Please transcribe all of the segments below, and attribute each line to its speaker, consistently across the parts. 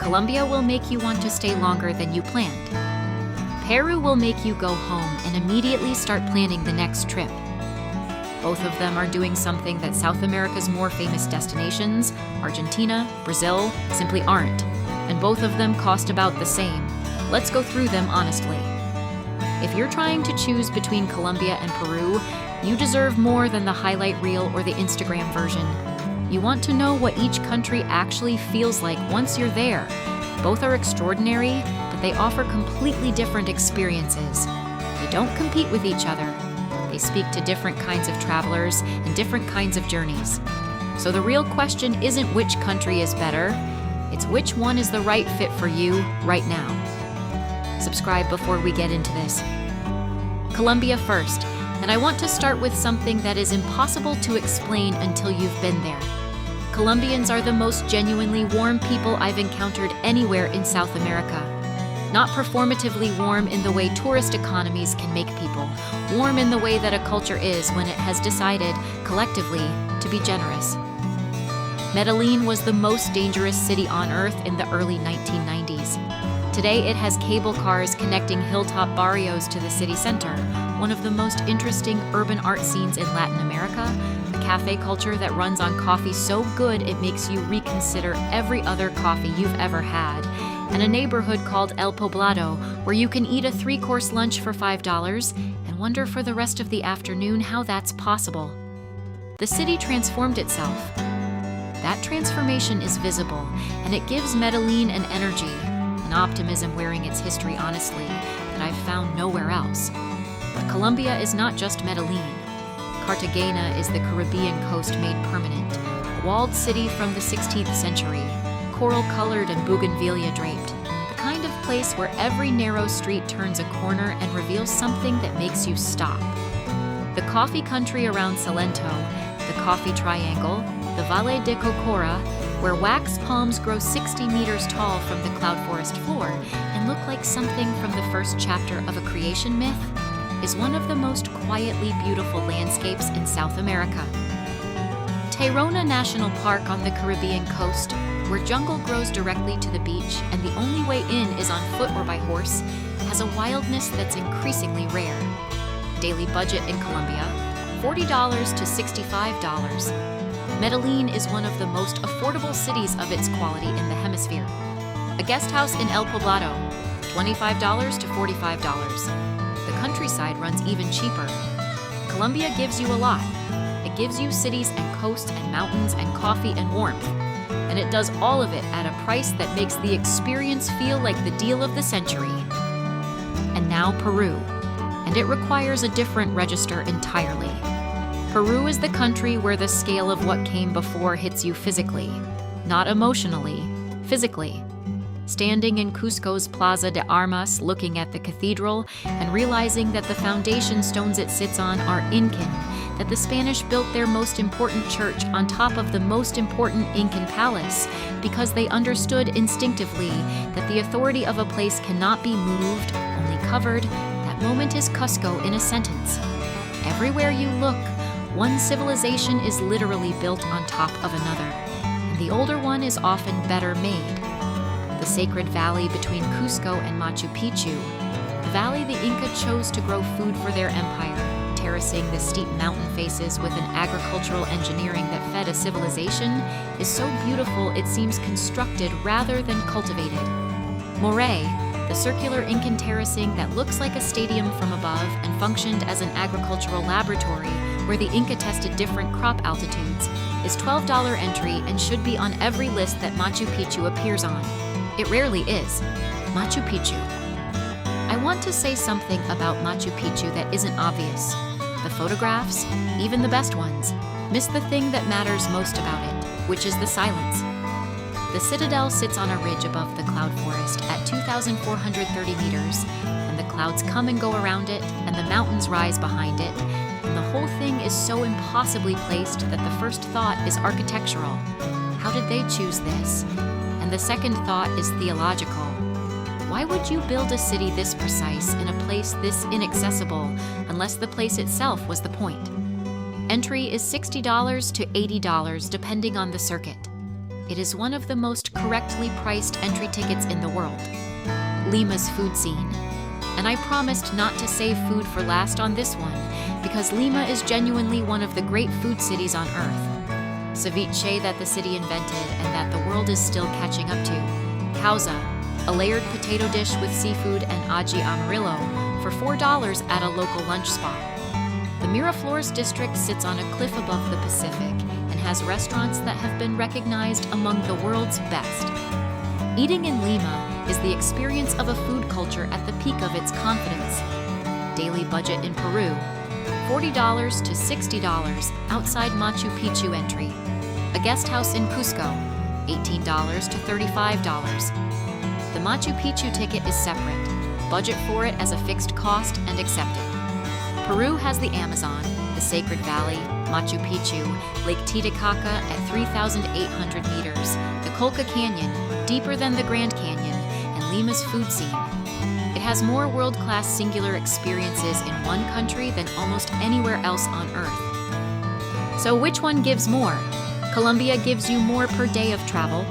Speaker 1: Colombia will make you want to stay longer than you planned. Peru will make you go home and immediately start planning the next trip. Both of them are doing something that South America's more famous destinations, Argentina, Brazil, simply aren't. And both of them cost about the same. Let's go through them honestly. If you're trying to choose between Colombia and Peru, you deserve more than the highlight reel or the Instagram version. You want to know what each country actually feels like once you're there. Both are extraordinary, but they offer completely different experiences. They don't compete with each other. They speak to different kinds of travelers and different kinds of journeys. So the real question isn't which country is better, it's which one is the right fit for you right now. Subscribe before we get into this. Colombia first, and I want to start with something that is impossible to explain until you've been there. Colombians are the most genuinely warm people I've encountered anywhere in South America. Not performatively warm in the way tourist economies can make people, warm in the way that a culture is when it has decided, collectively, to be generous. Medellin was the most dangerous city on earth in the early 1990s. Today it has cable cars connecting hilltop barrios to the city center, one of the most interesting urban art scenes in Latin America, a cafe culture that runs on coffee so good it makes you reconsider every other coffee you've ever had, and a neighborhood called El Poblado where you can eat a 3-course lunch for $5 and wonder for the rest of the afternoon how that's possible. The city transformed itself. That transformation is visible, and it gives Medellin an energy, an optimism wearing its history honestly, that I've found nowhere else. But Colombia is not just Medellin. Cartagena is the Caribbean coast made permanent, a walled city from the 16th century, coral-colored and bougainvillea draped, the kind of place where every narrow street turns a corner and reveals something that makes you stop. The coffee country around Salento, the Coffee Triangle, the Valle de Cocora, where wax palms grow 60 meters tall from the cloud forest floor and look like something from the first chapter of a creation myth, is one of the most quietly beautiful landscapes in South America. Tayrona National Park on the Caribbean coast, where jungle grows directly to the beach and the only way in is on foot or by horse, has a wildness that's increasingly rare. Daily budget in Colombia, $40 to $65. Medellin is one of the most affordable cities of its quality in the hemisphere. A guest house in El Poblado, $25 to $45. The countryside runs even cheaper. Colombia gives you a lot. It gives you cities and coasts and mountains and coffee and warmth. And it does all of it at a price that makes the experience feel like the deal of the century. And now Peru. And it requires a different register entirely. Peru is the country where the scale of what came before hits you physically, not emotionally, physically. Standing in Cusco's Plaza de Armas, looking at the cathedral and realizing that the foundation stones it sits on are Incan, that the Spanish built their most important church on top of the most important Incan palace because they understood instinctively that the authority of a place cannot be moved, only covered. That moment is Cusco in a sentence. Everywhere you look, one civilization is literally built on top of another, and the older one is often better made. The sacred valley between Cusco and Machu Picchu, the valley the Inca chose to grow food for their empire, terracing the steep mountain faces with an agricultural engineering that fed a civilization, is so beautiful it seems constructed rather than cultivated. Moray, the circular Incan terracing that looks like a stadium from above and functioned as an agricultural laboratory where the Inca tested different crop altitudes, is $12 entry and should be on every list that Machu Picchu appears on. It rarely is. Machu Picchu. I want to say something about Machu Picchu that isn't obvious. The photographs, even the best ones, miss the thing that matters most about it, which is the silence. The citadel sits on a ridge above the cloud forest at 2,430 meters, and the clouds come and go around it, and the mountains rise behind it, and the whole thing is so impossibly placed that the first thought is architectural. How did they choose this? And the second thought is theological. Why would you build a city this precise in a place this inaccessible unless the place itself was the point? Entry is $60 to $80 depending on the circuit. It is one of the most correctly priced entry tickets in the world. Lima's food scene. And I promised not to save food for last on this one, because Lima is genuinely one of the great food cities on earth. Ceviche that the city invented and that the world is still catching up to. Causa, a layered potato dish with seafood and aji amarillo for $4 at a local lunch spot. The Miraflores district sits on a cliff above the Pacific and has restaurants that have been recognized among the world's best. Eating in Lima is the experience of a food culture at the peak of its confidence. Daily budget in Peru, $40 to $60 outside Machu Picchu entry. A guest house in Cusco, $18 to $35. The Machu Picchu ticket is separate. Budget for it as a fixed cost and accept it. Peru has the Amazon, the Sacred Valley, Machu Picchu, Lake Titicaca at 3,800 meters, the Colca Canyon, deeper than the Grand Canyon, and Lima's food scene. It has more world-class singular experiences in one country than almost anywhere else on Earth. So which one gives more? Colombia gives you more per day of travel,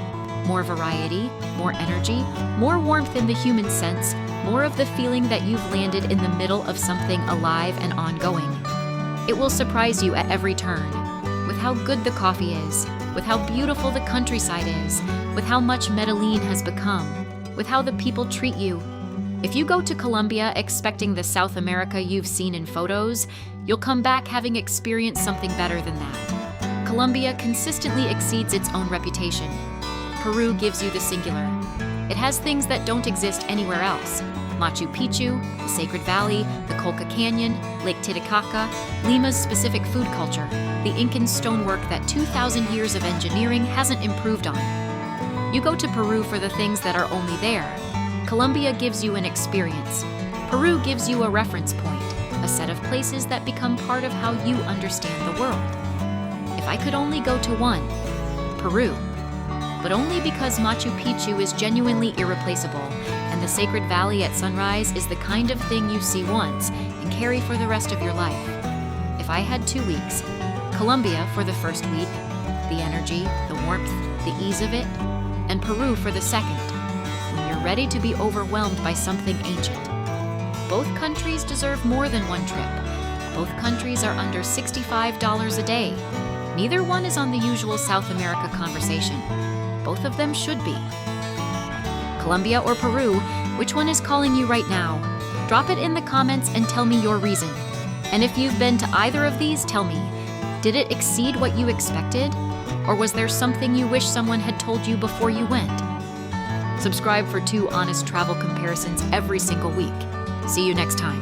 Speaker 1: more variety, more energy, more warmth in the human sense, more of the feeling that you've landed in the middle of something alive and ongoing. It will surprise you at every turn, with how good the coffee is, with how beautiful the countryside is, with how much Medellin has become, with how the people treat you. If you go to Colombia expecting the South America you've seen in photos, you'll come back having experienced something better than that. Colombia consistently exceeds its own reputation. Peru gives you the singular. It has things that don't exist anywhere else. Machu Picchu, the Sacred Valley, the Colca Canyon, Lake Titicaca, Lima's specific food culture, the Incan stonework that 2,000 years of engineering hasn't improved on. You go to Peru for the things that are only there. Colombia gives you an experience. Peru gives you a reference point, a set of places that become part of how you understand the world. If I could only go to one, Peru. But only because Machu Picchu is genuinely irreplaceable, and the Sacred Valley at sunrise is the kind of thing you see once and carry for the rest of your life. If I had 2 weeks, Colombia for the first week, the energy, the warmth, the ease of it, and Peru for the second, when you're ready to be overwhelmed by something ancient. Both countries deserve more than one trip. Both countries are under $65 a day. Neither one is on the usual South America conversation. Both of them should be. Colombia or Peru, which one is calling you right now? Drop it in the comments and tell me your reason. And if you've been to either of these, tell me, did it exceed what you expected? Or was there something you wish someone had told you before you went? Subscribe for 2 honest travel comparisons every single week. See you next time.